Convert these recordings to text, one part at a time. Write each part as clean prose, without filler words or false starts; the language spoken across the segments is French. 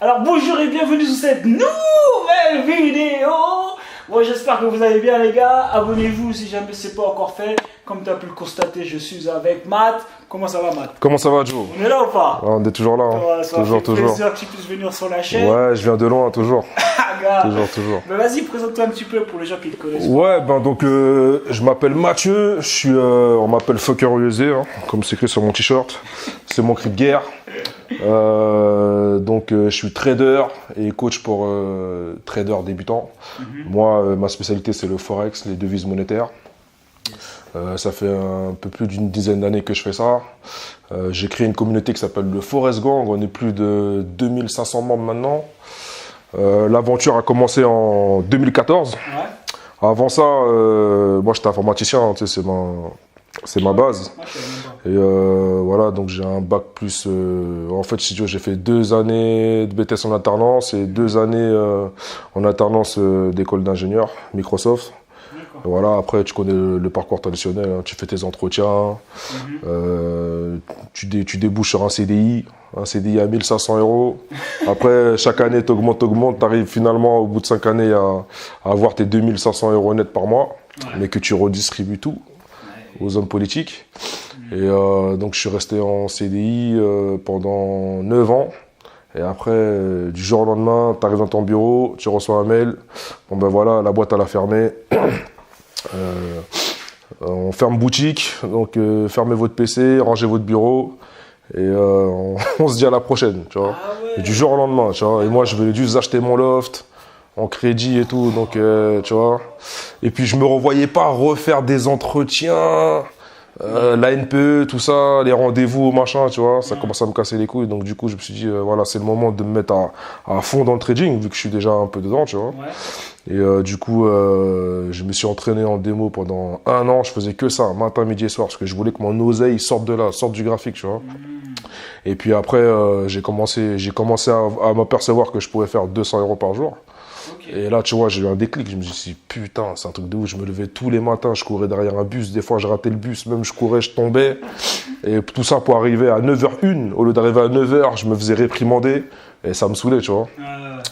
Alors bonjour et bienvenue sur cette nouvelle vidéo. Bon, j'espère que vous allez bien les gars. Abonnez-vous si jamais ce n'est pas encore fait. Comme tu as pu le constater, je suis avec Matt. Comment ça va Matt? Comment ça va Joe? On est là ou pas? On est toujours là, hein. Ouais, ça toujours, fait toujours. plaisir que tu puisses venir sur la chaîne. Ouais, je viens de loin, toujours. Gars. toujours. Mais vas-y, présente-toi un petit peu pour les gens qui te connaissent. Ouais, ben donc je m'appelle Mathieu, je suis, on m'appelle Fucker USD, hein, comme c'est écrit sur mon t-shirt. C'est mon cri de guerre. Je suis trader et coach pour traders débutants. Moi, ma spécialité c'est le forex, les devises monétaires. Ça fait un peu plus d'une dizaine d'années que je fais ça. J'ai créé une communauté qui s'appelle le Forest Gang. On est plus de 2500 membres maintenant. L'aventure a commencé en 2014. Ouais. Avant ça, moi j'étais informaticien, hein, tu sais, c'est ma base. Et voilà, donc j'ai un bac plus. En fait, si tu veux, j'ai fait 2 années de BTS en alternance et 2 années en alternance d'école d'ingénieur Microsoft. Voilà, après tu connais le parcours traditionnel, hein, tu fais tes entretiens, tu débouches sur un CDI à 1500 €. Après, chaque année t'augmentes, tu arrives finalement au bout de 5 années à avoir tes 2500 € net par mois, mais que tu redistribues tout aux hommes politiques. Et donc je suis resté en CDI pendant 9 ans. Et après, du jour au lendemain, tu arrives dans ton bureau, tu reçois un mail, bon ben voilà, la boîte elle a fermé. On ferme boutique, donc fermez votre PC, rangez votre bureau et on se dit à la prochaine, tu vois. Ah ouais. Et du jour au lendemain, tu vois. Et moi, je voulais juste acheter mon loft en crédit et tout, donc tu vois. Et puis je me revoyais pas refaire des entretiens, la NPE, tout ça, les rendez-vous, machin, tu vois. Ça commence à me casser les couilles, donc du coup, je me suis dit, voilà, c'est le moment de me mettre à fond dans le trading, vu que je suis déjà un peu dedans, tu vois. Ouais. Et du coup, je me suis entraîné en démo pendant 1 an. Je faisais que ça, matin, midi et soir, parce que je voulais que mon oseille sorte de là, sorte du graphique, tu vois. Et puis après, j'ai commencé à m'apercevoir que je pouvais faire 200 € par jour. Okay. Et là, tu vois, j'ai eu un déclic. Je me suis dit, putain, c'est un truc de ouf. Je me levais tous les matins, je courais derrière un bus. Des fois, je ratais le bus, même je courais, je tombais. Et tout ça pour arriver à 9h01. Au lieu d'arriver à 9h, je me faisais réprimander. Et ça me saoulait, tu vois.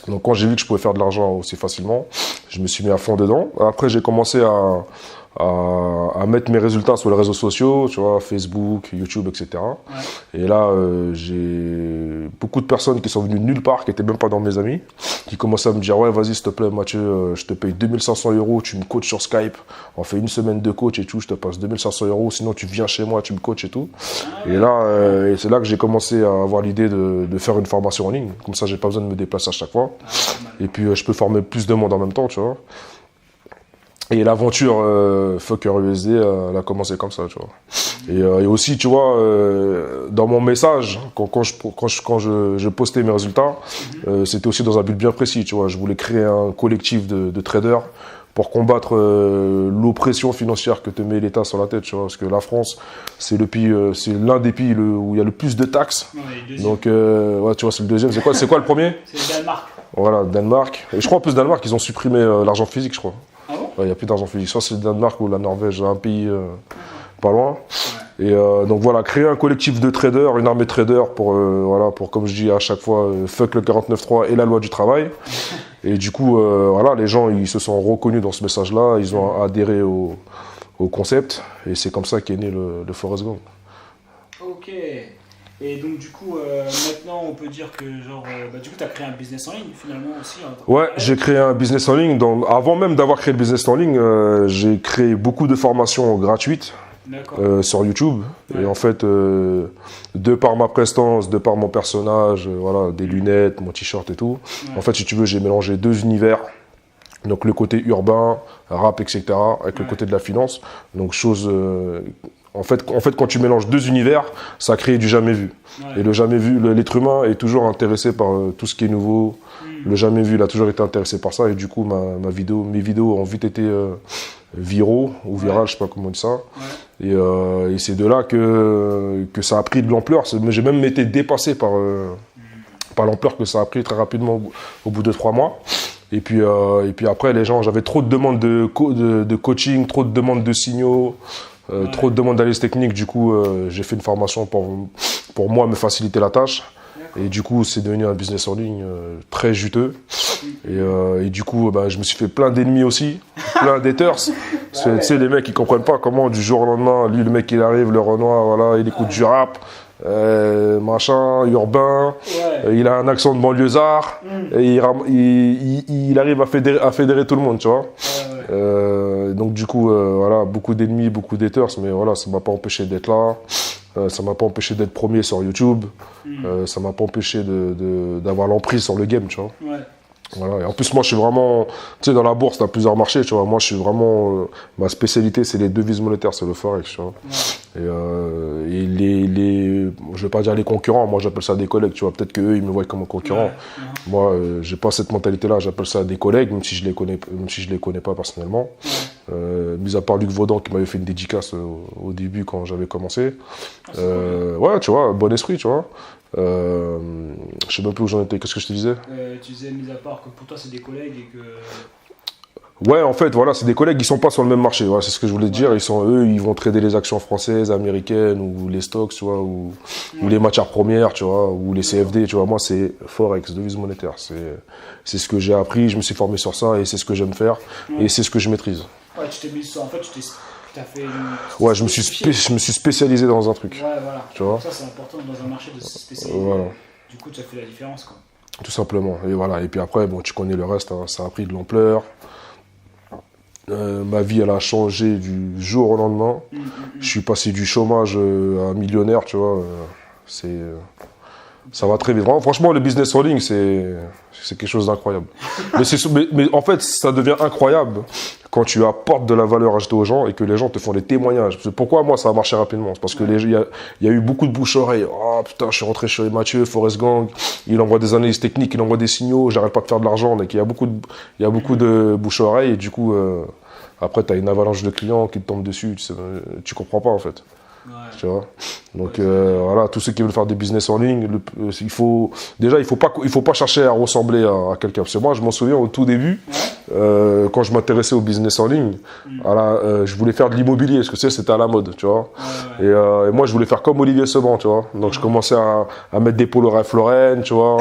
Donc quand j'ai vu que je pouvais faire de l'argent aussi facilement, je me suis mis à fond dedans. Après, j'ai commencé à mettre mes résultats sur les réseaux sociaux, tu vois, Facebook, YouTube, etc. Ouais. Et là, j'ai beaucoup de personnes qui sont venues de nulle part, qui n'étaient même pas dans mes amis, qui commençaient à me dire, ouais, vas-y, s'il te plaît, Mathieu, je te paye 2500 €, tu me coaches sur Skype, on fait 1 semaine de coach et tout, je te passe 2500 €, sinon tu viens chez moi, tu me coaches et tout. Et là, c'est là que j'ai commencé à avoir l'idée de faire une formation en ligne. Comme ça, j'ai pas besoin de me déplacer à chaque fois. Et puis, je peux former plus de monde en même temps, tu vois. Et l'aventure Fucker USD, elle a commencé comme ça, tu vois. Et aussi, tu vois, dans mon message, quand je postais mes résultats, c'était aussi dans un but bien précis, tu vois. Je voulais créer un collectif de traders pour combattre l'oppression financière que te met l'État sur la tête, tu vois. Parce que la France, c'est l'un des pays où il y a le plus de taxes. Ouais, donc, ouais, tu vois, c'est le deuxième. C'est quoi le premier? C'est le Danemark. Voilà, Danemark. Et je crois en plus Danemark, ils ont supprimé l'argent physique, je crois. Ah bon? Il n'y a plus d'argent physique. Soit c'est le Danemark ou la Norvège, un pays pas loin. Ouais. Et donc voilà, créer un collectif de traders, une armée de traders pour, voilà, pour comme je dis à chaque fois, fuck le 49.3 et la loi du travail. Et du coup, voilà, les gens, ils se sont reconnus dans ce message-là, ils ont adhéré au concept. Et c'est comme ça qu'est né le Forest Gang. Ok. Et donc du coup, maintenant on peut dire que genre, du coup tu as créé un business en ligne finalement aussi. Ouais, j'ai créé un business en ligne. Donc, avant même d'avoir créé le business en ligne, j'ai créé beaucoup de formations gratuites sur YouTube. Ouais. Et en fait, de par ma prestance, de par mon personnage, voilà, des lunettes, mon t-shirt et tout, en fait, si tu veux, j'ai mélangé 2 univers. Donc le côté urbain, rap, etc., avec le côté de la finance. Donc en fait, quand tu mélanges 2 univers, ça crée du jamais vu. Ouais. Et le jamais vu, l'être humain est toujours intéressé par tout ce qui est nouveau. Le jamais vu, il a toujours été intéressé par ça. Et du coup, mes vidéos ont vite été viraux ou virales, je sais pas comment on dit ça. Ouais. Et c'est de là que ça a pris de l'ampleur. J'ai même été dépassé par l'ampleur que ça a pris très rapidement au bout de 3 mois. Et puis après, les gens, j'avais trop de demandes de coaching, trop de demandes de signaux. Trop de demandes d'analyse technique, du coup j'ai fait une formation pour moi me faciliter la tâche. Et du coup, c'est devenu un business en ligne très juteux. Et du coup, je me suis fait plein d'ennemis aussi, plein d'haters. Tu sais, les mecs, ils comprennent pas comment du jour au lendemain, lui, le mec, il arrive, le Renoir, voilà, il écoute du rap, machin, urbain, il a un accent de banlieusard, et il arrive à fédérer tout le monde, tu vois. Donc du coup, voilà, beaucoup d'ennemis, beaucoup d'haters, mais voilà, ça m'a pas empêché d'être là. Ça m'a pas empêché d'être premier sur YouTube. Ça m'a pas empêché d'avoir l'emprise sur le game, tu vois. Voilà. Et en plus, moi, je suis vraiment, tu sais, dans la bourse, t'as plusieurs marchés, tu vois. Moi, je suis vraiment, ma spécialité, c'est les devises monétaires, c'est le forex, tu vois. Et je vais pas dire les concurrents, moi, j'appelle ça des collègues, tu vois. Peut-être qu'eux, ils me voient comme un concurrent. Moi, j'ai pas cette mentalité-là, j'appelle ça des collègues, même si je les connais pas personnellement. Mis à part Luc Vaudan qui m'avait fait une dédicace au début quand j'avais commencé. Ouais, tu vois, bon esprit, tu vois. Je sais même plus où j'en étais, qu'est-ce que je te disais? Tu disais, mis à part que pour toi c'est des collègues et que... Ouais, en fait, voilà, c'est des collègues qui sont pas sur le même marché, voilà, c'est ce que je voulais te dire. Ils vont trader les actions françaises, américaines, ou les stocks, tu vois, ou les matières premières, tu vois, ou les CFD, tu vois. Moi, c'est Forex, devise monétaire. C'est ce que j'ai appris, je me suis formé sur ça, et c'est ce que j'aime faire, et c'est ce que je maîtrise. Ouais, tu t'es mis sur, en fait, t'as fait ouais, je me suis spécialisé dans un truc. Ouais, voilà. Tu vois. Ça, c'est important dans un marché de se spécialiser. Voilà. Du coup, tu as fait la différence, quoi. Tout simplement. Et voilà. Et puis après, bon, tu connais le reste, hein, ça a pris de l'ampleur. Ma vie, elle a changé du jour au lendemain. Je suis passé du chômage à millionnaire, tu vois. Ça va très vite. Vraiment, franchement, le business en ligne, c'est quelque chose d'incroyable. mais en fait, ça devient incroyable quand tu apportes de la valeur ajoutée aux gens et que les gens te font des témoignages. Pourquoi moi, ça a marché rapidement? C'est parce que il y a eu beaucoup de bouche-oreille. Oh putain, je suis rentré chez Mathieu, Forest Gang, il envoie des analyses techniques, il envoie des signaux, j'arrête pas de faire de l'argent. Donc il y a beaucoup de bouche-oreille et du coup, après, tu as une avalanche de clients qui te tombent dessus. Tu comprends pas en fait. Tu vois. Donc voilà, tous ceux qui veulent faire des business en ligne, il faut pas chercher à ressembler à quelqu'un. Parce que moi, je m'en souviens au tout début, quand je m'intéressais au business en ligne, je voulais faire de l'immobilier, parce que c'était à la mode, tu vois. Et moi, je voulais faire comme Olivier Seban, tu vois. Donc je commençais à mettre des polos Ralph Lauren, tu vois.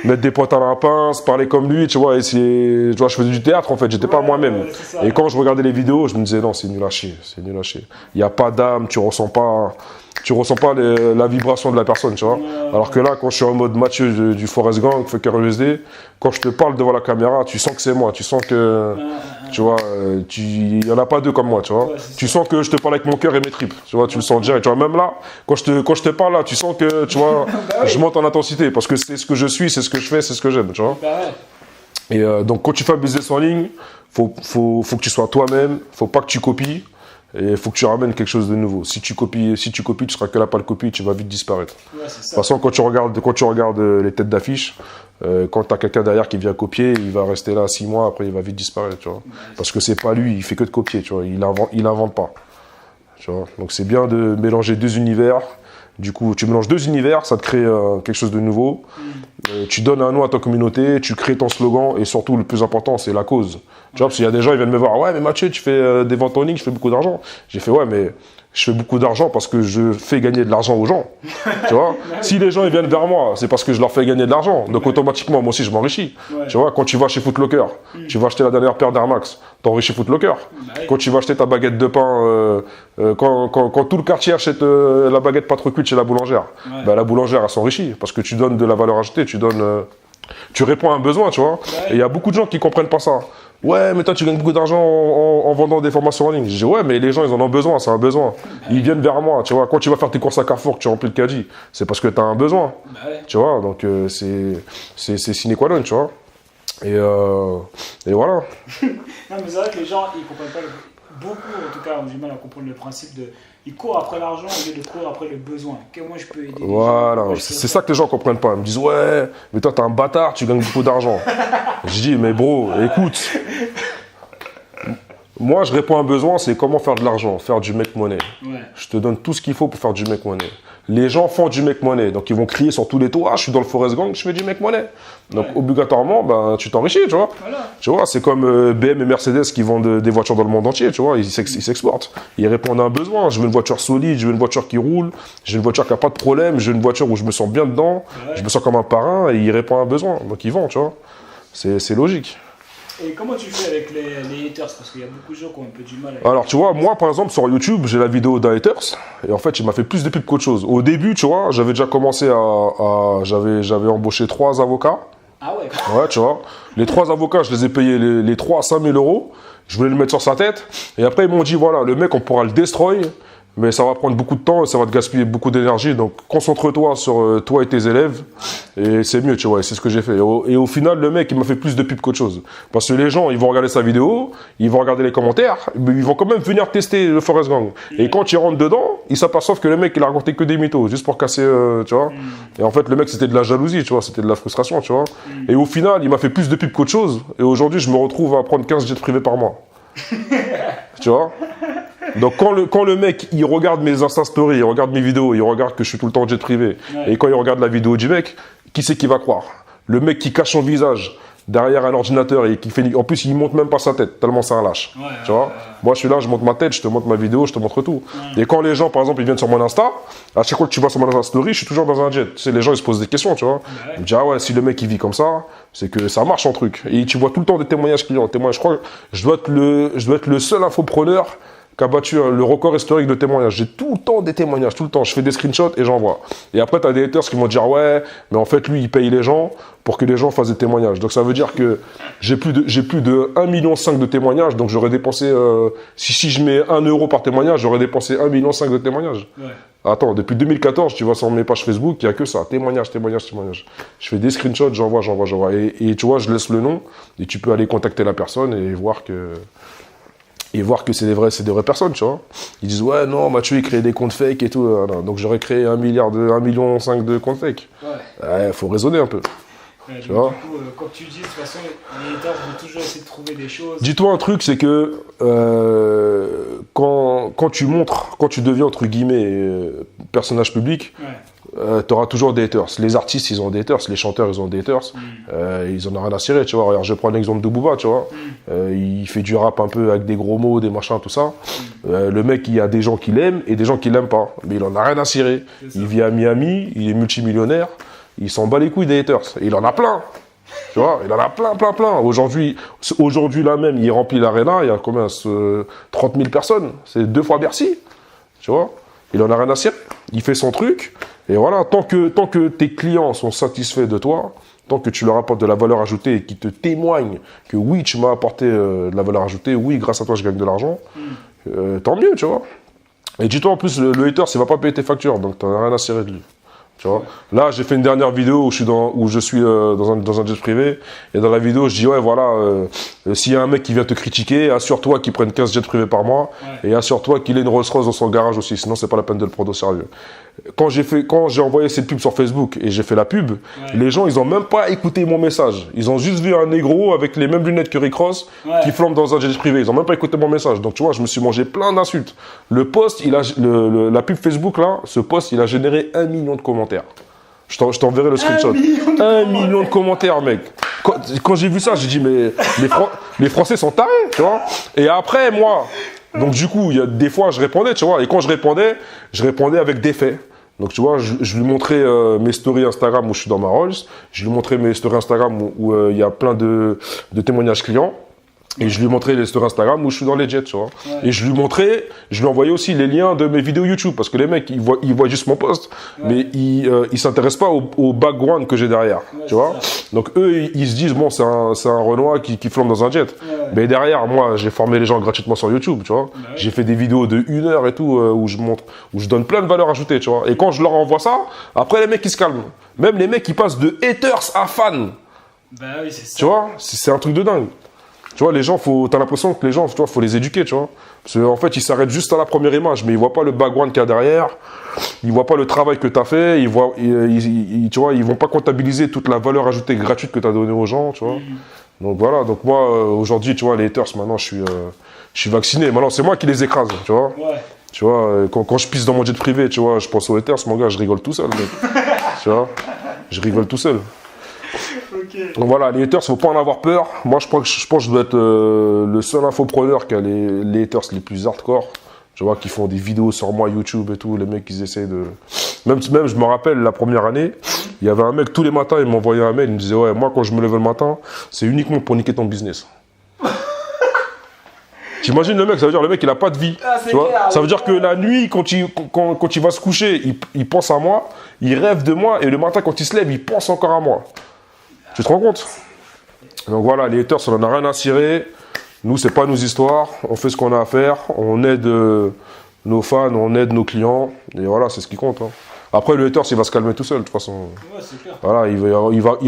Mettre des potes à la pince, parler comme lui, tu vois, tu vois, je faisais du théâtre en fait, j'étais pas moi-même. Et quand je regardais les vidéos, je me disais non, c'est nul à chier, c'est nul à chier. Il y a pas d'âme, tu ressens pas la vibration de la personne, tu vois. Alors que là, quand je suis en mode Mathieu du Forest Gang, Fucker USD, quand je te parle devant la caméra, tu sens que c'est moi, tu sens que, tu vois, il y en a pas deux comme moi, tu vois. Tu sens que je te parle avec mon cœur et mes tripes, tu vois, tu le sens direct. Tu vois, même là, quand je te parle là, tu sens que, tu vois, je monte en intensité parce que c'est ce que je suis, c'est ce que je fais, c'est ce que j'aime, tu vois. Et donc quand tu fais un business en ligne, faut que tu sois toi-même, faut pas que tu copies. Et il faut que tu ramènes quelque chose de nouveau. Si tu copies, tu seras que là pas le copie, tu vas vite disparaître. De toute façon, quand tu regardes les têtes d'affiche, quand tu as quelqu'un derrière qui vient copier, il va rester là 6 mois, après il va vite disparaître, tu vois. Parce que c'est pas lui, il fait que de copier, tu vois. Il invente pas. Tu vois. Donc c'est bien de mélanger deux univers. Du coup, tu mélanges deux univers, ça te crée quelque chose de nouveau. Tu donnes un nom à ta communauté, tu crées ton slogan et surtout, le plus important, c'est la cause. Tu vois, parce qu'il y a des gens, ils viennent me voir, ouais, mais Mathieu, tu fais des ventes en ligne, je fais beaucoup d'argent. J'ai fait, ouais, mais je fais beaucoup d'argent parce que je fais gagner de l'argent aux gens. Tu vois, si les gens ils viennent vers moi, c'est parce que je leur fais gagner de l'argent. Donc automatiquement, moi aussi, je m'enrichis. Tu vois, quand tu vas chez Footlocker, tu vas acheter la dernière paire d'Air Max, t'enrichis Footlocker. Quand tu vas acheter ta baguette de pain, quand tout le quartier achète la baguette pas trop cuite chez la boulangère, bah, la boulangère, elle s'enrichit parce que tu donnes de la valeur ajoutée, tu réponds à un besoin, tu vois. Et il y a beaucoup de gens qui comprennent pas ça. Ouais, mais toi, tu gagnes beaucoup d'argent en vendant des formations en ligne. Je dis, ouais, mais les gens, ils en ont besoin, c'est un besoin. Ils viennent vers moi, tu vois. Quand tu vas faire tes courses à Carrefour, que tu remplis le caddie, c'est parce que tu as un besoin. Tu vois, donc c'est sine qua non, tu vois. Et voilà. Non, mais c'est vrai que les gens, ils comprennent pas, beaucoup en tout cas, ont du mal à comprendre le principe de. Ils courent après l'argent au lieu de courir après le besoin. Comment je peux aider les Voilà, gens, c'est ça que les gens comprennent pas. Ils me disent, ouais, mais toi, t'es un bâtard, tu gagnes beaucoup d'argent. Je dis, mais bro, écoute. Moi, je réponds à un besoin, c'est comment faire de l'argent, faire du make money. Je te donne tout ce qu'il faut pour faire du make money. les gens font du make money. Donc, ils vont crier sur tous les toits, je suis dans le Forest Gang, je fais du make money. Donc, obligatoirement, ben, tu t'enrichis, tu vois. Voilà. Tu vois, c'est comme BM et Mercedes qui vendent des voitures dans le monde entier, tu vois. Ils s'exportent. Ils répondent à un besoin. Je veux une voiture solide, je veux une voiture qui roule, je veux une voiture qui n'a pas de problème, je veux une voiture où je me sens bien dedans, je me sens comme un parrain et ils répondent à un besoin. Donc, ils vendent, tu vois. C'est logique. Et comment tu fais avec les haters? Parce qu'il y a beaucoup de gens qui ont un peu du mal avec... Alors, tu vois, moi, par exemple, sur YouTube, j'ai la vidéo d'un haters. Et en fait, il m'a fait plus de pubs qu'autre chose. Au début, tu vois, j'avais déjà commencé j'avais embauché 3 avocats. Ah ouais? Ouais, tu vois. Les 3 avocats, je les ai payés les 3 à 5 000 euros. Je voulais le mettre sur sa tête. Et après, ils m'ont dit, voilà, le mec, on pourra le destroy. Mais ça va prendre beaucoup de temps et ça va te gaspiller beaucoup d'énergie. Donc, concentre-toi sur toi et tes élèves. Et c'est mieux, tu vois. Et c'est ce que j'ai fait. Et au final, le mec, il m'a fait plus de pubs qu'autre chose. Parce que les gens, ils vont regarder sa vidéo, ils vont regarder les commentaires, mais ils vont quand même venir tester le Forest Gang. Et quand ils rentrent dedans, ils s'aperçoivent que le mec, il a raconté que des mythos, juste pour casser, tu vois. Et en fait, le mec, c'était de la jalousie, tu vois. C'était de la frustration, tu vois. Et au final, il m'a fait plus de pubs qu'autre chose. Et aujourd'hui, je me retrouve à prendre 15 jets privés par mois. Tu vois. Donc quand le mec, il regarde mes Insta Stories, il regarde mes vidéos, il regarde que je suis tout le temps en jet privé, et quand il regarde la vidéo du mec, qui c'est qui va croire? Le mec qui cache son visage derrière un ordinateur et qui fait... En plus, il monte même pas sa tête, tellement c'est un lâche. Tu vois. Moi, je suis là, je monte ma tête, je te montre ma vidéo, je te montre tout. Et quand les gens, par exemple, ils viennent sur mon Insta, à chaque fois que tu vas sur mon Insta Story, je suis toujours dans un jet. Tu sais, les gens, ils se posent des questions, tu vois. Ils me disent, ah ouais, si le mec, il vit comme ça, c'est que ça marche son truc. Et tu vois tout le temps des témoignages clients. Je crois que je dois être le seul infopreneur qui a battu le record historique de témoignages. J'ai tout le temps des témoignages, tout le temps. Je fais des screenshots et j'envoie. Et après, tu as des haters qui vont dire, ouais, mais en fait, lui, il paye les gens pour que les gens fassent des témoignages. Donc, ça veut dire que j'ai plus de 1,5 million de témoignages. Donc, j'aurais dépensé, si je mets 1 euro par témoignage, j'aurais dépensé 1,5 million de témoignages. Attends, depuis 2014, tu vas sur mes pages Facebook, il n'y a que ça. Témoignages. Je fais des screenshots, j'envoie. Et tu vois, je laisse le nom et tu peux aller contacter la personne et voir que c'est des vraies personnes, tu vois. Ils disent, ouais, non, Mathieu, il crée des comptes fake et tout. Non. Donc, j'aurais créé 1,5 million de comptes fake. Ouais, faut raisonner un peu. Tu vois. Du coup, comme tu dis, de toute façon, les haters vont toujours essayer de trouver des choses. Dis-toi un truc, c'est que quand tu deviens, entre guillemets, personnage public, tu auras toujours des haters. Les artistes, ils ont des haters. Les chanteurs, ils ont des haters. Ils en ont rien à cirer, tu vois. Regarde, je prends l'exemple de Booba, tu vois. Il fait du rap un peu avec des gros mots, des machins, tout ça. Le mec, il y a des gens qui l'aiment et des gens qui l'aiment pas. Mais il en a rien à cirer. Il vit à Miami, il est multimillionnaire. Il s'en bat les couilles des haters. Et il en a plein. Tu vois, il en a plein. Aujourd'hui là même, il remplit l'arena. Il y a combien 30 000 personnes. C'est 2 fois Bercy. Tu vois. Il en a rien à cirer. Il fait son truc. Et voilà, tant que tes clients sont satisfaits de toi, tant que tu leur apportes de la valeur ajoutée et qu'ils te témoignent que oui, tu m'as apporté de la valeur ajoutée, oui, grâce à toi, je gagne de l'argent, tant mieux, tu vois. Et dis-toi, en plus, le hater, il va pas payer tes factures, donc tu n'as rien à cirer de lui. Tu vois. Là, j'ai fait une dernière vidéo où je suis dans un jet privé. Et dans la vidéo, je dis, ouais, voilà, s'il y a un mec qui vient te critiquer, assure-toi qu'il prenne 15 jets privés par mois. Et assure-toi qu'il ait une Rolls-Royce dans son garage aussi. Sinon, c'est pas la peine de le prendre au sérieux. Quand j'ai envoyé cette pub sur Facebook et j'ai fait la pub, les gens, ils ont même pas écouté mon message. Ils ont juste vu un négro avec les mêmes lunettes que Rick Ross qui flambe dans un jet privé. Ils ont même pas écouté mon message. Donc, tu vois, je me suis mangé plein d'insultes. Le post, la pub Facebook, là, ce post, il a généré 1 million de commentaires. Je t'enverrai le screenshot. 1 million de commentaires, mec. Quand j'ai vu ça, j'ai dit, mais les Français sont tarés, tu vois. Et après, moi, donc du coup, il y a des fois, je répondais, tu vois. Et quand je répondais avec des faits. Donc, tu vois, je lui montrais mes stories Instagram où je suis dans ma Rolls. Je lui montrais mes stories Instagram où il y a plein de témoignages clients. Et je lui montrais les stories Instagram où je suis dans les jets, tu vois. Et je lui envoyais aussi les liens de mes vidéos YouTube. Parce que les mecs, ils voient juste mon post. Mais ils s'intéressent pas au background que j'ai derrière, tu vois. Donc eux, ils se disent, bon, c'est un Renoir qui flambe dans un jet. Mais derrière, moi, j'ai formé les gens gratuitement sur YouTube, tu vois. J'ai fait des vidéos de 1 heure et tout, où je donne plein de valeur ajoutée, tu vois. Et quand je leur envoie ça, après les mecs, ils se calment. Même les mecs, ils passent de haters à fans. Bah oui, c'est ça. Tu vois, c'est un truc de dingue. Tu vois, les gens, t'as l'impression que les gens, tu vois, faut les éduquer, tu vois. Parce qu'en fait, ils s'arrêtent juste à la première image, mais ils voient pas le background qu'il y a derrière. Ils voient pas le travail que t'as fait. Tu vois, ils vont pas comptabiliser toute la valeur ajoutée gratuite que t'as donnée aux gens, tu vois. Donc voilà. Donc moi, aujourd'hui, tu vois, les haters, maintenant, je suis vacciné. Maintenant, c'est moi qui les écrase, tu vois. Tu vois, quand je pisse dans mon jet privé, tu vois, je pense aux haters, mon gars, je rigole tout seul, mec. Tu vois, je rigole tout seul. Ok. Donc voilà, les haters, faut pas en avoir peur. Moi, je pense que je dois être le seul infopreneur qui a les haters les plus hardcore. Tu vois, qui font des vidéos sur moi, YouTube et tout. Les mecs, ils essaient de... Même, je me rappelle, la première année, il y avait un mec, tous les matins, il m'envoyait un mail, il me disait, ouais, moi, quand je me lève le matin, c'est uniquement pour niquer ton business. T'imagines le mec, ça veut dire le mec il a pas de vie. Ah, tu vois clair, ça veut dire que la nuit, quand il va se coucher, il pense à moi, il rêve de moi, et le matin quand il se lève, il pense encore à moi. Tu te rends compte? Donc voilà, les haters, on en a rien à cirer. Nous, c'est pas nos histoires, on fait ce qu'on a à faire, on aide nos fans, on aide nos clients, et voilà, c'est ce qui compte. Hein. Après, le haters, il va se calmer tout seul, de toute façon. Ouais, c'est clair. Voilà, il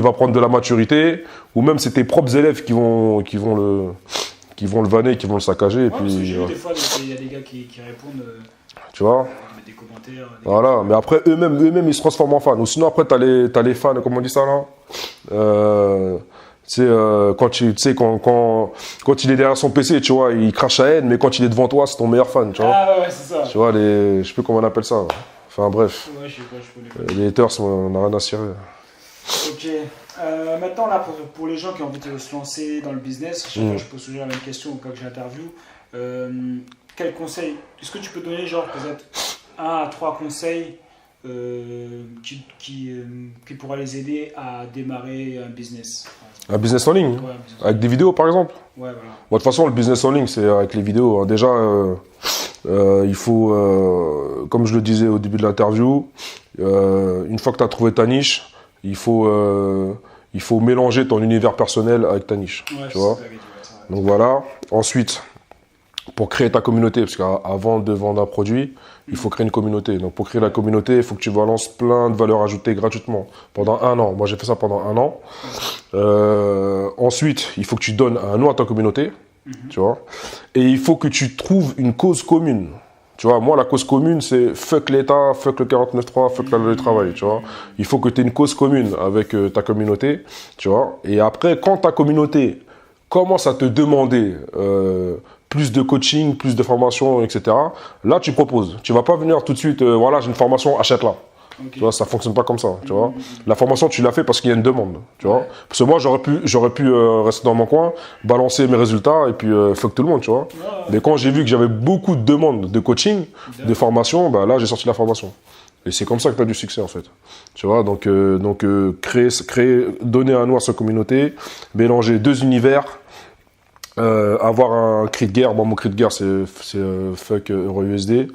va prendre de la maturité, ou même c'est tes propres élèves qui vont le vanner, qui vont le saccager. Et Parce que puis, j'ai vu des fois, il y a des gars qui répondent, tu vois, qui mettent des commentaires. voilà. Mais après, eux-mêmes, ils se transforment en fans. Ou sinon, après, t'as les fans, comment on dit ça là quand il est derrière son PC, tu vois, il crache à haine, mais quand il est devant toi, c'est ton meilleur fan, tu vois. Ah ouais, c'est ça. Tu vois, je sais plus comment on appelle ça. Enfin, bref. Ouais, je sais pas, je connais pas. Les haters, on n'a rien à cirer. Ok. Maintenant, là, pour les gens qui ont envie de se lancer dans le business, chaque fois, je pose toujours la même question au cas que j'interviewe. Quel conseil est-ce que tu peux donner, genre, peut-être 1 à 3 conseils qui pourra les aider à démarrer un business? Un business en ligne, Ouais, un business. avec des vidéos, par exemple. Ouais, voilà. Bon, de toute façon, le business en ligne, c'est avec les vidéos. Hein. Déjà, il faut, comme je le disais au début de l'interview, une fois que tu as trouvé ta niche, il faut mélanger ton univers personnel avec ta niche. Ouais, tu vois. Donc voilà. Ensuite, pour créer ta communauté, parce qu'avant de vendre un produit, il faut créer une communauté. Donc pour créer la communauté, il faut que tu balances plein de valeurs ajoutées gratuitement pendant 1 an. Moi, j'ai fait ça pendant 1 an. Ensuite, il faut que tu donnes un nom à ta communauté, tu vois. Et il faut que tu trouves une cause commune. Tu vois, moi, la cause commune, c'est fuck l'État, fuck le 49.3, fuck la loi du travail, tu vois. Il faut que tu aies une cause commune avec ta communauté, tu vois. Et après, quand ta communauté commence à te demander plus de coaching, plus de formation, etc., là, tu proposes. Tu vas pas venir tout de suite, voilà, j'ai une formation, achète-la. Okay. Tu vois, ça fonctionne pas comme ça, tu vois. La formation, tu l'as fait parce qu'il y a une demande, tu vois. Parce que moi, j'aurais pu rester dans mon coin, balancer mes résultats et puis fuck tout le monde, tu vois. Mais quand j'ai vu que j'avais beaucoup de demandes de coaching, de formation, bah là, j'ai sorti la formation. Et c'est comme ça que tu as du succès, en fait. Tu vois, donc créer, donner un nom à sa communauté, mélanger 2 univers, avoir un cri de guerre. Moi, mon cri de guerre, c'est fuck EuroUSD.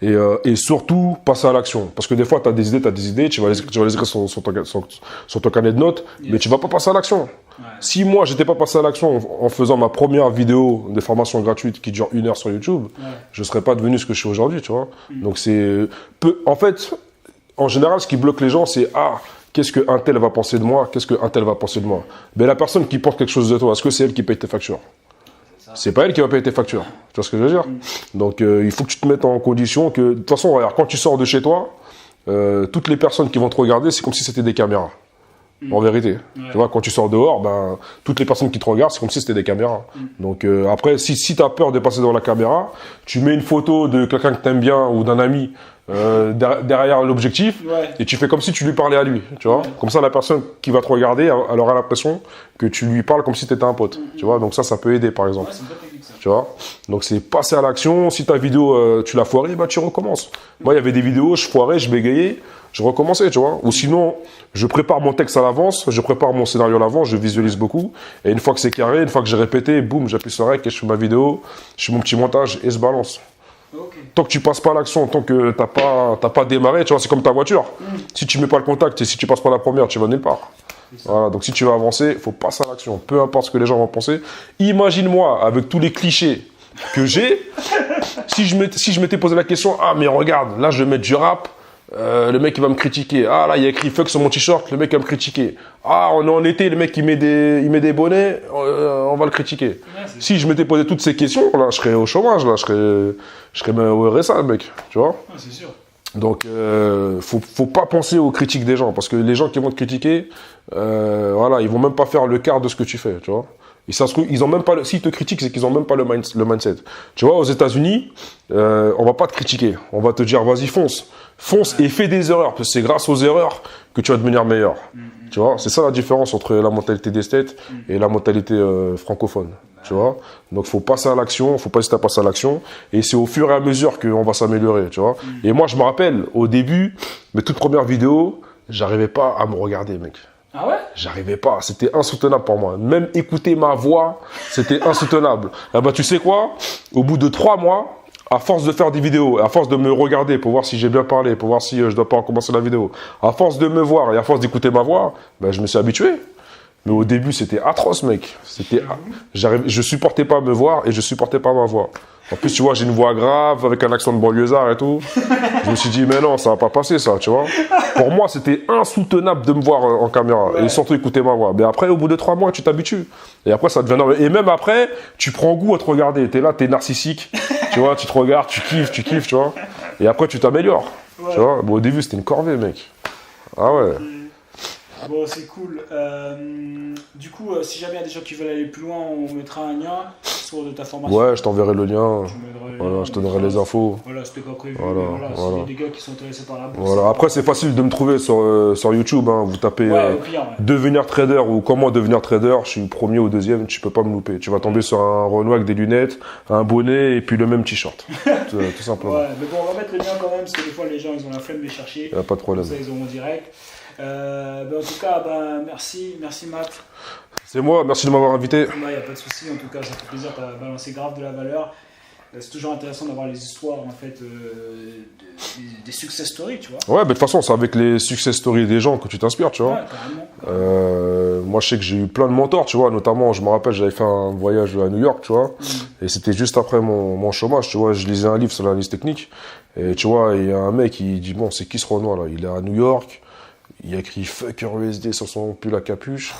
Et surtout, passer à l'action. Parce que des fois, tu as des idées, tu vas les écrire sur ton carnet de notes, mais tu vas pas passer à l'action. Ouais. Si moi, j'étais pas passé à l'action en faisant ma première vidéo de formation gratuite qui dure 1 heure sur YouTube, je serais pas devenu ce que je suis aujourd'hui, tu vois. Donc en fait, en général, ce qui bloque les gens, c'est qu'est-ce que un tel va penser de moi, qu'est-ce que un tel va penser de moi. Mais la personne qui porte quelque chose de toi, est-ce que c'est elle qui paye tes factures? C'est pas elle qui va payer tes factures. Tu vois ce que je veux dire? Donc, il faut que tu te mettes en condition que, de toute façon, regarde, quand tu sors de chez toi, toutes les personnes qui vont te regarder, c'est comme si c'était des caméras. En vérité. Tu vois, quand tu sors dehors, ben, toutes les personnes qui te regardent, c'est comme si c'était des caméras. Donc, après, si tu as peur de passer devant la caméra, tu mets une photo de quelqu'un que tu aimes bien ou d'un ami derrière l'objectif et tu fais comme si tu lui parlais à lui. Tu vois, comme ça, la personne qui va te regarder, elle aura l'impression que tu lui parles comme si tu étais un pote. Tu vois, donc ça peut aider, par exemple. Tu vois, donc c'est passer à l'action. Si ta vidéo, tu l'as foirée, bah, tu recommences. Moi, il y avait des vidéos, je foirais, je bégayais, je recommençais, tu vois. Ou sinon, je prépare mon texte à l'avance, je prépare mon scénario à l'avance, je visualise beaucoup. Et une fois que c'est carré, une fois que j'ai répété, boum, j'appuie sur REC et je fais ma vidéo, je fais mon petit montage et je balance. Okay. Tant que tu passes pas à l'action, tant que t'as pas démarré, tu vois, c'est comme ta voiture. Si tu mets pas le contact et si tu passes pas la première, tu vas nulle part. Voilà, donc si tu veux avancer, il faut passer à l'action, peu importe ce que les gens vont penser. Imagine-moi, avec tous les clichés que j'ai, si je m'étais posé la question, mais regarde, là je vais mettre du rap, le mec il va me critiquer. Là il y a écrit fuck sur mon t-shirt, le mec va me critiquer. On est en été, le mec il met des bonnets, on va le critiquer. Si je m'étais posé toutes ces questions, là je serais au chômage, là je serais même au RSA, mec, tu vois. C'est sûr. Donc, faut pas penser aux critiques des gens, parce que les gens qui vont te critiquer, voilà, ils vont même pas faire le quart de ce que tu fais, tu vois. Et ça se trouve, ils ont même pas s'ils te critiquent, c'est qu'ils ont même pas le mindset. Tu vois, aux États-Unis, on va pas te critiquer. On va te dire, vas-y, fonce. Fonce et fais des erreurs. Parce que c'est grâce aux erreurs que tu vas devenir meilleur. Tu vois, c'est ça la différence entre la mentalité des States et la mentalité francophone. Tu vois, donc faut passer à l'action, faut pas hésiter à passer à l'action, et c'est au fur et à mesure qu'on va s'améliorer, tu vois. Et moi, je me rappelle, au début, mes toutes premières vidéos, j'arrivais pas à me regarder, mec. Ah ouais? J'arrivais pas, c'était insoutenable pour moi. Même écouter ma voix, c'était insoutenable. Ah bah, tu sais quoi? Au bout de 3 mois, à force de faire des vidéos, à force de me regarder pour voir si j'ai bien parlé, pour voir si je dois pas recommencer la vidéo, à force de me voir et à force d'écouter ma voix, bah, je me suis habitué. Mais au début, c'était atroce, mec. Je supportais pas me voir et je supportais pas ma voix. En plus, tu vois, j'ai une voix grave avec un accent de banlieusard et tout. Je me suis dit, mais non, ça va pas passer, ça, tu vois. Pour moi, c'était insoutenable de me voir en caméra et surtout écouter ma voix. Mais après, au bout de 3 mois, tu t'habitues. Et après, ça devient normal. Et même après, tu prends goût à te regarder. T'es là, t'es narcissique. Tu vois, tu te regardes, tu kiffes, tu vois. Et après, tu t'améliores. Ouais. Tu vois. Bon, au début, c'était une corvée, mec. Ah ouais. Bon, c'est cool. Du coup, si jamais il y a des gens qui veulent aller plus loin, on mettra un lien sur de ta formation. Ouais, je t'enverrai le lien. Voilà, Je te donnerai les infos. Voilà, c'était pas prévu. Voilà. S'il y a des gars qui sont intéressés par la bourse. Voilà. Après, c'est facile de me trouver sur YouTube. Hein. Vous tapez Ouais, au pire, ouais. devenir trader ou comment devenir trader. Je suis le premier ou deuxième, tu peux pas me louper. Tu vas tomber sur un Renoir avec des lunettes, un bonnet et puis le même t-shirt. tout simplement. Ouais, mais bon, on va mettre le lien quand même parce que des fois les gens ils ont la flemme de les chercher. Y a pas de problème. Comme ça, ils auront direct. En tout cas, merci Matt. C'est moi, merci de m'avoir invité. Il n'y a pas de souci, en tout cas, ça fait plaisir, tu as balancé grave de la valeur. C'est toujours intéressant d'avoir les histoires en fait, des success stories, tu vois. Ouais, mais de toute façon, c'est avec les success stories des gens que tu t'inspires, tu vois. Ouais, carrément. Moi, je sais que j'ai eu plein de mentors, tu vois. Notamment, je me rappelle, j'avais fait un voyage à New York, tu vois. Et c'était juste après mon chômage, tu vois. Je lisais un livre sur l'analyse technique. Et tu vois, il y a un mec, il dit, bon, c'est qui ce Renoir là? Il est à New York. Il a écrit fuck USD sur son pull à capuche.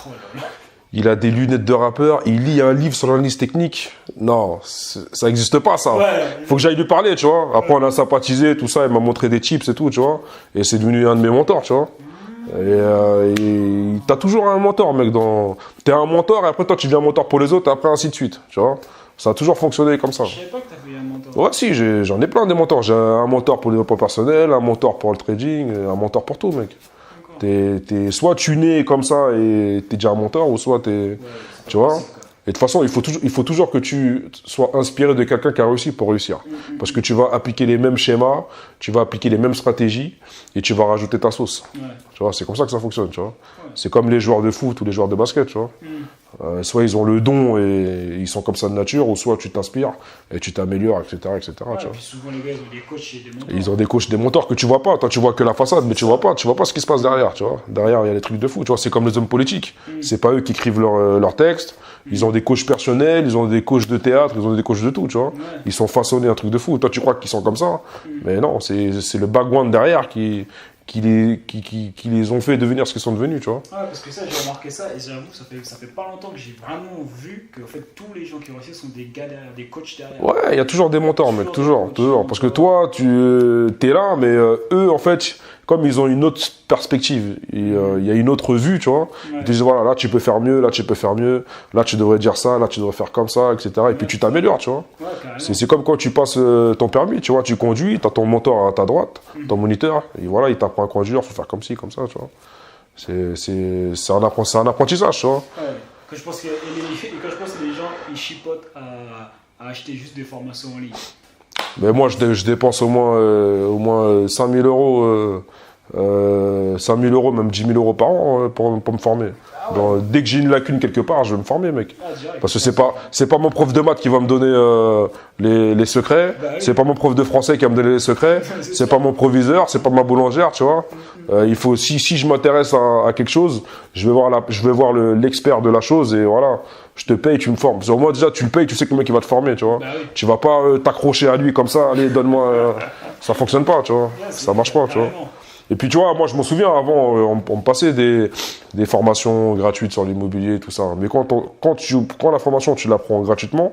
Il a des lunettes de rappeur. Il lit un livre sur l'analyse technique. Non, ça n'existe pas, ça. Ouais. Faut que j'aille lui parler, tu vois. Après, on a sympathisé, tout ça. Il m'a montré des tips et tout, tu vois. Et c'est devenu un de mes mentors, tu vois. Et t'as toujours un mentor, mec. T'es un mentor et après, toi, tu deviens mentor pour les autres et après, ainsi de suite, tu vois. Ça a toujours fonctionné comme ça. Je savais pas que t'avais eu un mentor. Ouais, si, j'en ai plein des mentors. J'ai un mentor pour le développement personnel, un mentor pour le trading, un mentor pour tout, mec. Soit tu nais comme ça et t'es déjà un mentor, ou soit t'es. Tu vois. Et de toute façon, il faut toujours que tu sois inspiré de quelqu'un qui a réussi pour réussir. Parce que tu vas appliquer les mêmes schémas, tu vas appliquer les mêmes stratégies et tu vas rajouter ta sauce. Ouais. Tu vois, c'est comme ça que ça fonctionne, tu vois. C'est comme les joueurs de foot ou les joueurs de basket, tu vois. Soit ils ont le don et ils sont comme ça de nature, ou soit tu t'inspires et tu t'améliores, etc. Ouais, tu et vois. puis souvent les gars ils ont des coachs et des mentors. Ils ont des coachs, des mentors que tu vois pas. Toi, tu vois que la façade, mais tu vois pas ce qui se passe derrière, tu vois. Derrière, il y a des trucs de fou, tu vois. C'est comme les hommes politiques. C'est pas eux qui écrivent leurs textes. Ils ont des coachs personnels, ils ont des coachs de théâtre, ils ont des coachs de tout, tu vois. Ils sont façonnés un truc de fou. Toi, tu crois qu'ils sont comme ça, mais non, c'est le background derrière qui les ont fait devenir ce qu'ils sont devenus, tu vois. Ouais, parce que ça, j'ai remarqué ça, et j'avoue, ça fait pas longtemps que j'ai vraiment vu que en fait, tous les gens qui réussissent sont des gars derrière, des coachs derrière. Ouais, il y a toujours des mentors, mec, toujours. Parce que toi, tu es là, mais eux, en fait, comme ils ont une autre perspective, il y a une autre vue, tu vois. Ils te disent, voilà, là, tu peux faire mieux, là, tu peux faire mieux, là, tu devrais dire ça, là, tu devrais faire comme ça, etc. Et puis, tu t'améliores, tu vois. Ouais, carrément. C'est comme quand tu passes ton permis, tu vois, tu conduis, tu as ton mentor à ta droite, ton moniteur, et voilà, il t'apprend à conduire, il faut faire comme ci, comme ça, tu vois. C'est un apprentissage, tu vois. Ouais. Quand je pense que les gens, ils chipotent à acheter juste des formations en ligne. Mais moi, je dépense au moins 5 000 euros, 5 000 euros, même 10 000 euros par an pour me former. Donc, dès que j'ai une lacune quelque part, je vais me former, mec. Parce que c'est pas mon prof de maths qui va me donner les secrets. Bah oui. C'est pas mon prof de français qui va me donner les secrets. C'est pas mon proviseur, c'est pas ma boulangère, tu vois. Il faut, si je m'intéresse à quelque chose, je vais voir l'expert de la chose et voilà. Je te paye, tu me formes. Parce qu'au moins, déjà, tu le payes, tu sais que le mec, il va te former, tu vois. Bah oui. Tu vas pas t'accrocher à lui comme ça, allez, donne-moi. Ça fonctionne pas, tu vois. Ça marche pas, tu vois. Et puis, tu vois, moi, je m'en souviens, avant, on me passait des formations gratuites sur l'immobilier, tout ça. Mais quand la formation, tu la prends gratuitement,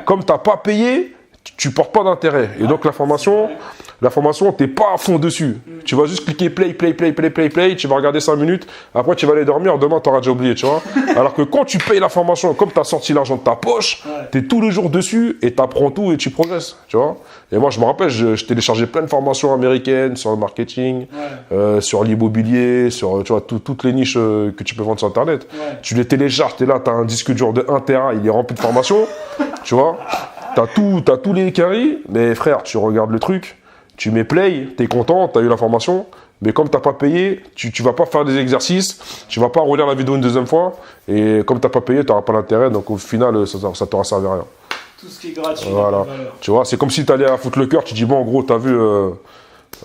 comme t'as pas payé, tu portes pas d'intérêt. Et donc, la formation, la formation, t'es pas à fond dessus. Tu vas juste cliquer play, tu vas regarder 5 minutes, après tu vas aller dormir, demain t'auras déjà oublié, tu vois. Alors que quand tu payes la formation, comme t'as sorti l'argent de ta poche, t'es tous les jours dessus et t'apprends tout et tu progresses, tu vois. Et moi, je me rappelle, je téléchargeais plein de formations américaines sur le marketing, sur l'immobilier, sur, tu vois, toutes les niches que tu peux vendre sur Internet. Tu les télécharges, t'es là, t'as un disque dur de 1 Tera, il est rempli de formations, tu vois. T'as tous les carrés, mais frère, tu regardes le truc, tu mets play, t'es content, t'as eu l'information, mais comme t'as pas payé, tu vas pas faire des exercices, tu vas pas relire la vidéo une deuxième fois, et comme t'as pas payé, t'auras pas d'intérêt, donc au final, ça t'aura servi à rien. Tout ce qui est gratuit. Voilà. Tu vois, c'est comme si t'allais à Foot le Cœur, tu dis bon, en gros, t'as vu,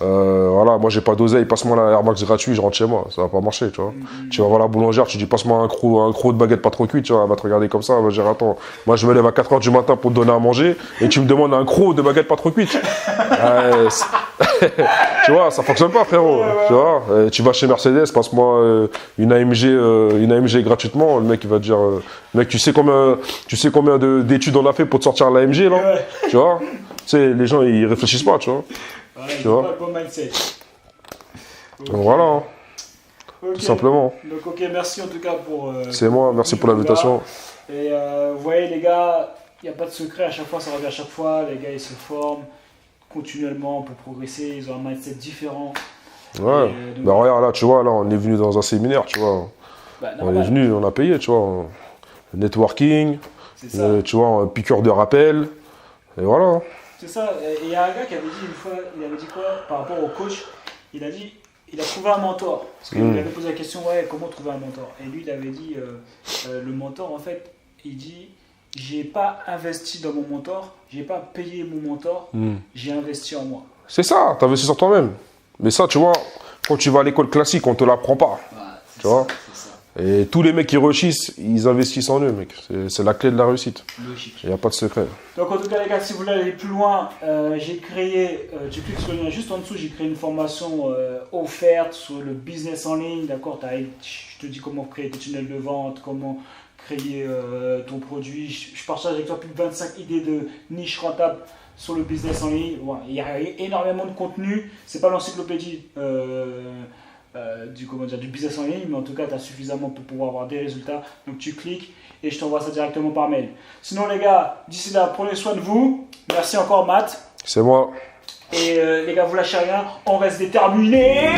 voilà, moi j'ai pas d'oseille, passe-moi la Air Max gratuit, je rentre chez moi, ça va pas marcher, tu vois. Tu vas voir la boulangère, tu dis passe-moi un croc de baguette pas trop cuit, tu vois, elle va te regarder comme ça, elle va dire attends, moi je me lève à 4h du matin pour te donner à manger, et tu me demandes un croc de baguette pas trop cuite. Tu vois, ça fonctionne pas, frérot. Tu vois, tu vas chez Mercedes, passe-moi une AMG gratuitement, le mec il va te dire, mec, tu sais combien d'études on a fait pour te sortir l'AMG là, tu vois. Tu sais, les gens ils réfléchissent pas, tu vois. Tu vois. Pas le bon mindset. Okay. Voilà, hein. Tout simplement. Donc ok, merci en tout cas pour... c'est moi, merci pour l'invitation. Et vous voyez les gars, il n'y a pas de secret, à chaque fois ça revient à chaque fois, les gars ils se forment continuellement pour progresser, ils ont un mindset différent. Ouais, donc, bah regarde là, tu vois, là on est venu dans un séminaire, tu vois. Bah, on est venu, on a payé, tu vois. Networking, tu vois, un piqûre de rappel, et voilà. C'est ça, et il y a un gars qui avait dit une fois, il avait dit quoi par rapport au coach, il a dit, il a trouvé un mentor. Parce qu'il lui avait posé la question, ouais, comment trouver un mentor? Et lui, il avait dit, le mentor, en fait, il dit, j'ai pas investi dans mon mentor, j'ai pas payé mon mentor, j'ai investi en moi. C'est ça, t'as investi sur toi-même. Mais ça, tu vois, quand tu vas à l'école classique, on te l'apprend pas. Tu vois? Et tous les mecs qui réussissent, ils investissent en eux, mec. C'est la clé de la réussite. Logique. Il n'y a pas de secret. Donc en tout cas les gars, si vous voulez aller plus loin, j'ai créé, tu cliques sur le lien juste en dessous, j'ai créé une formation offerte sur le business en ligne, d'accord. Je te dis comment créer tes tunnels de vente, comment créer ton produit. Je partage avec toi plus de 25 idées de niches rentables sur le business en ligne. Ouais, il y a énormément de contenu, c'est pas l'encyclopédie du business en ligne, mais en tout cas tu as suffisamment pour pouvoir avoir des résultats, donc tu cliques et je t'envoie ça directement par mail. Sinon les gars, d'ici là, prenez soin de vous, merci encore Matt. C'est moi. Et les gars, vous lâchez rien, on reste déterminés.